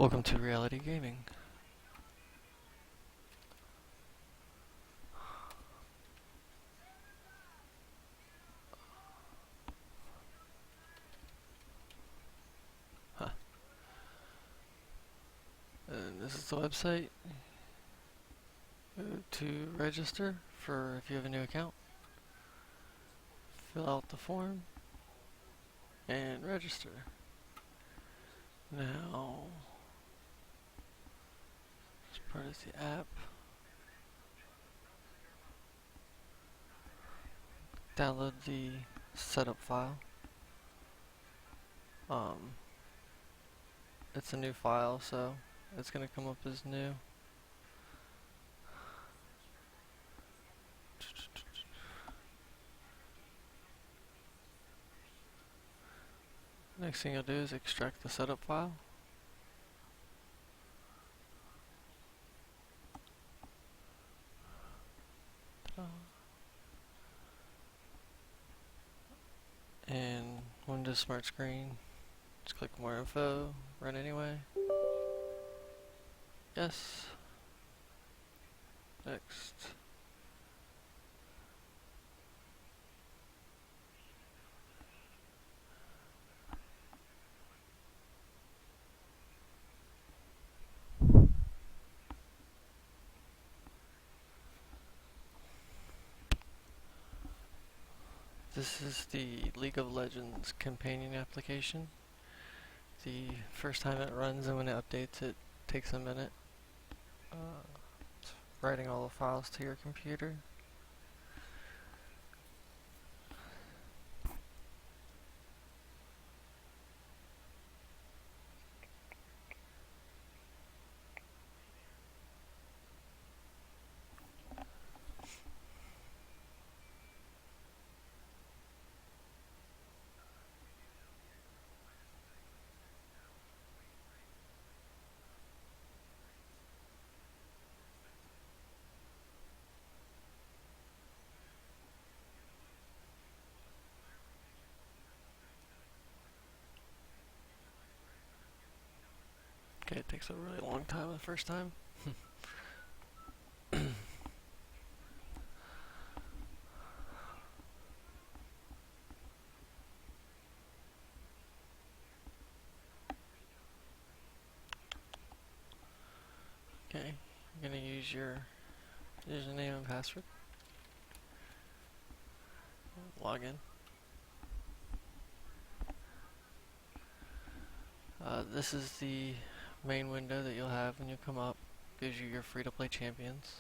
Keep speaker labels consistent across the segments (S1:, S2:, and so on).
S1: Welcome to Reality Gaming. Huh. And this is the website. Go to register for if you have a new account. Fill out the form and register. Now, this part is the app. Download the setup file. It's a new file, so it's gonna come up as new. Next thing you'll do is extract the setup file. And Windows Smart Screen, just click More Info, Run Anyway. Yes. Next. This is the League of Legends companion application. The first time it runs and when it updates it takes a minute. It's writing all the files to your computer. Okay, it takes a really long time the first time. Okay, you're gonna use your username and password. Log in. This is the main window that you'll have when you come up. Gives you your free-to-play champions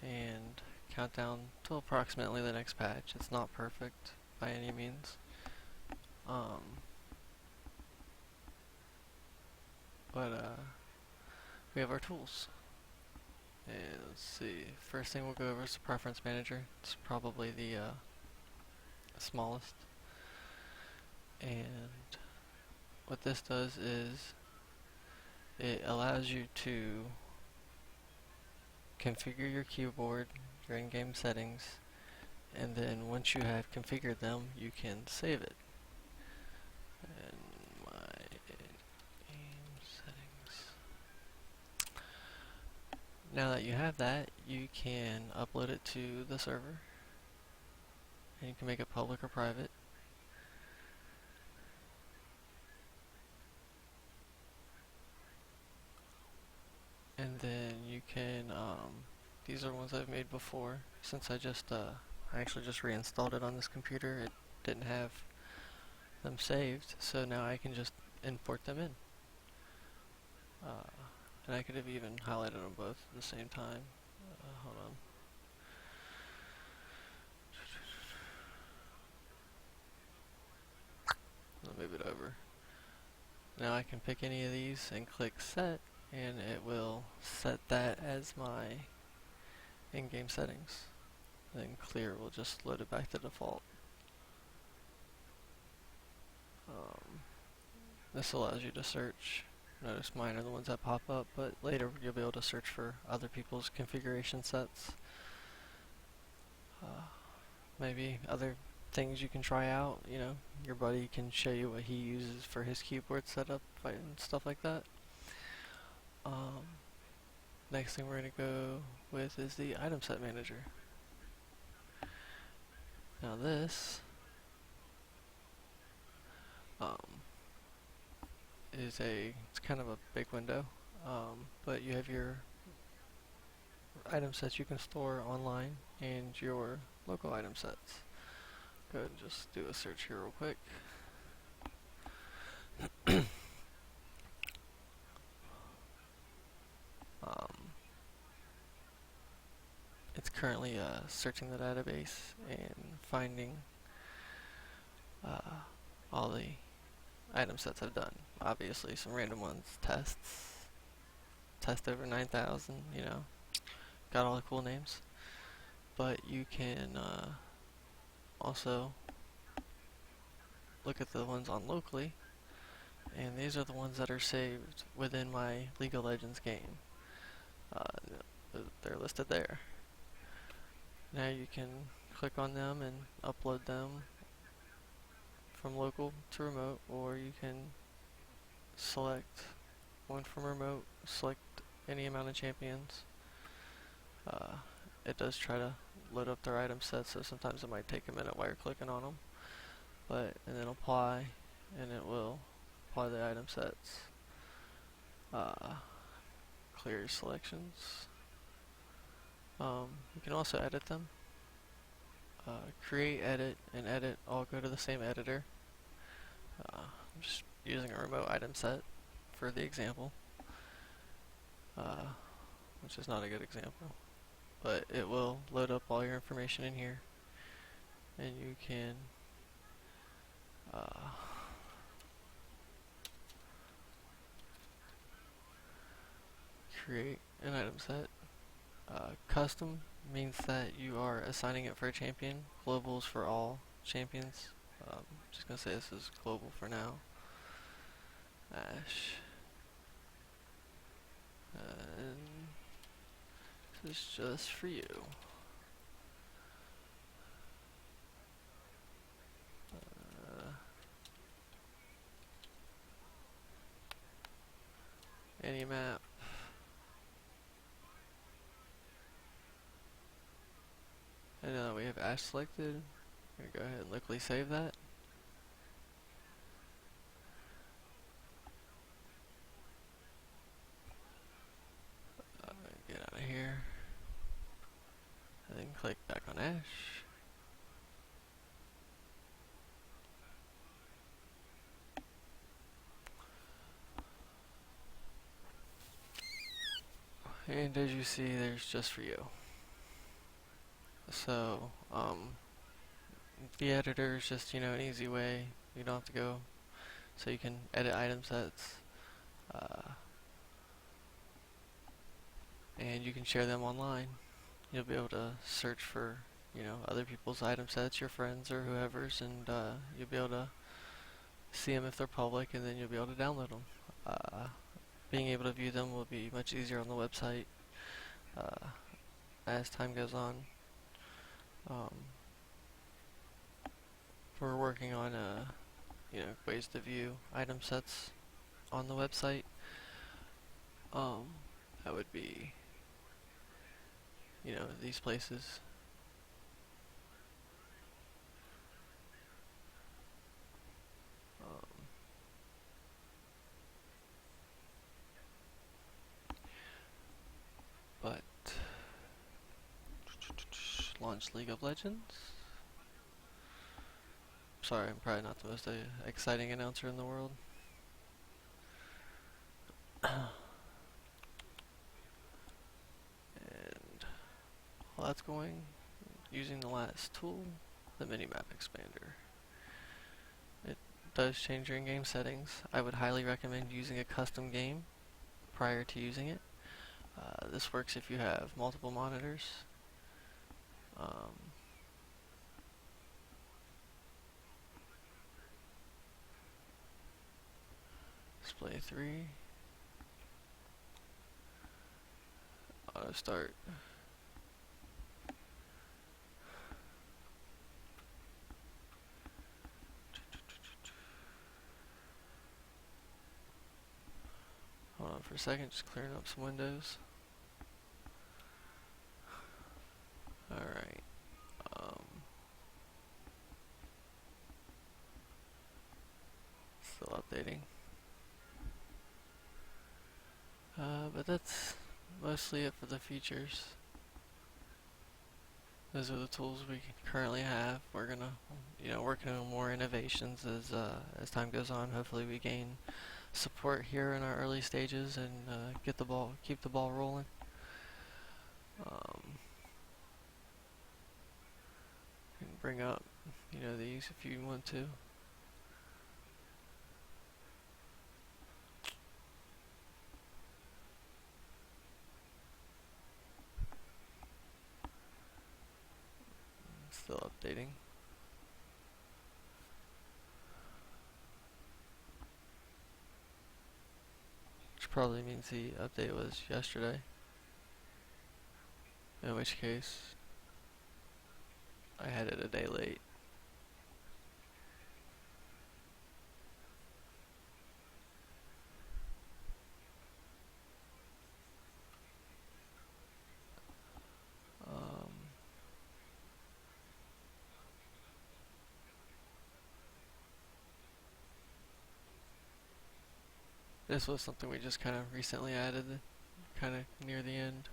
S1: and countdown to approximately the next patch. It's not perfect by any means. But we have our tools. And let's see, first thing we'll go over is the preference manager. It's probably the smallest. And what this does is it allows you to configure your keyboard, your in-game settings, and then once you have configured them, you can save it. And my game settings. Now that you have that, you can upload it to the server, and you can make it public or private. And then you can, these are ones I've made before, since I actually just reinstalled it on this computer. It didn't have them saved, so now I can just import them in. And I could have even highlighted them both at the same time. Hold on. I'll move it over. Now I can pick any of these and click set, and it will set that as my in-game settings. Then clear will just load it back to default. This allows you to search. Notice mine are the ones that pop up, but later you'll be able to search for other people's configuration sets. Maybe other things you can try out. You know, your buddy can show you what he uses for his keyboard setup and stuff like that. Um, Next thing we're going to go with is the item set manager. Now this um, it's kind of a big window, but you have your item sets you can store online and your local item sets. Go ahead and just do a search here real quick. Um, it's currently searching the database and finding all the item sets I've done. Obviously, some random ones, test over 9,000, you know, got all the cool names. But you can also look at the ones on locally, and these are the ones that are saved within my League of Legends game. They're listed there. Now you can click on them and upload them from local to remote, or you can select one from remote, select any amount of champions. It does try to load up their item set, so sometimes it might take a minute while you're clicking on them. And then apply, and it will apply the item sets. Clear your selections. You can also edit them. Create, edit, and edit all go to the same editor. I'm just using a remote item set for the example, which is not a good example, but it will load up all your information in here, and you can create an item set. Custom means that you are assigning it for a champion. Global is for all champions. I'm just gonna say this is global for now. Ash. And this is just for you. Any map. And now we have Ash selected. I'm gonna go ahead and locally save that. Get out of here. And then click back on Ash. And as you see, there's just for you. So, the editor is just, an easy way. You don't have to go. So you can edit item sets. And you can share them online. You'll be able to search for, other people's item sets, your friends or whoever's, and you'll be able to see them if they're public, and then you'll be able to download them. Being able to view them will be much easier on the website as time goes on. We're working on ways to view item sets on the website. That would be these places. But launch League of Legends. Sorry, I'm probably not the most exciting announcer in the world. And while that's going, using the last tool, the minimap expander. It does change your in-game settings. I would highly recommend using a custom game prior to using it. This works if you have multiple monitors. Display 3. Auto start. Hold on for a second, just clearing up some windows. Alright. Still updating. But that's mostly it for the features. Those are the tools we currently have. We're gonna, working on more innovations as time goes on. Hopefully, we gain support here in our early stages and keep the ball rolling. You can bring up, these if you want to. Still updating. Which probably means the update was yesterday. In which case, I had it a day late. This was something we just kind of recently added, kind of near the end.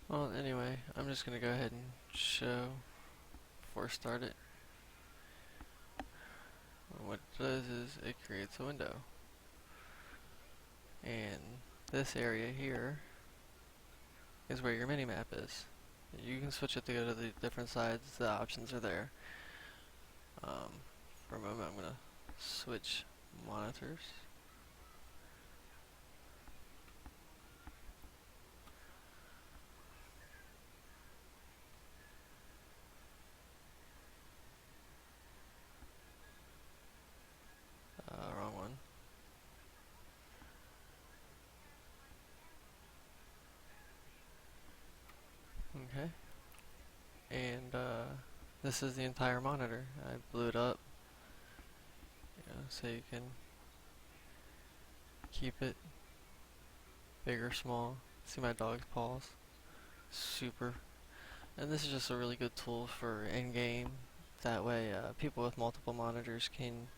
S1: Well, anyway, I'm just going to go ahead and show before I start it. What it does is it creates a window. And this area here is where your mini-map is. You can switch it to go to the different sides, the options are there. For a moment, I'm going to switch monitors. Wrong one. Okay. And this is the entire monitor. I blew it up, so you can keep it big or small. See my dog's paws? Super. And this is just a really good tool for in-game. That way, people with multiple monitors can,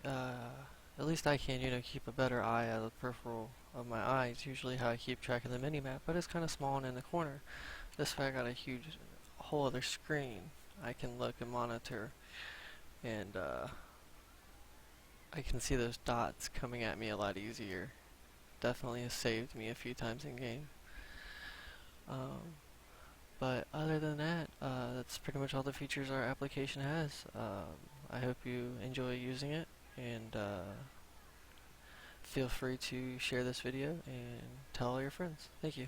S1: at least I can, keep a better eye out of the peripheral of my eye. It's usually how I keep track of the mini-map, but it's kind of small and in the corner. This way I got a huge, whole other screen I can look and monitor, and I can see those dots coming at me a lot easier. Definitely has saved me a few times in game. But other than that, that's pretty much all the features our application has. I hope you enjoy using it, and feel free to share this video and tell all your friends. Thank you.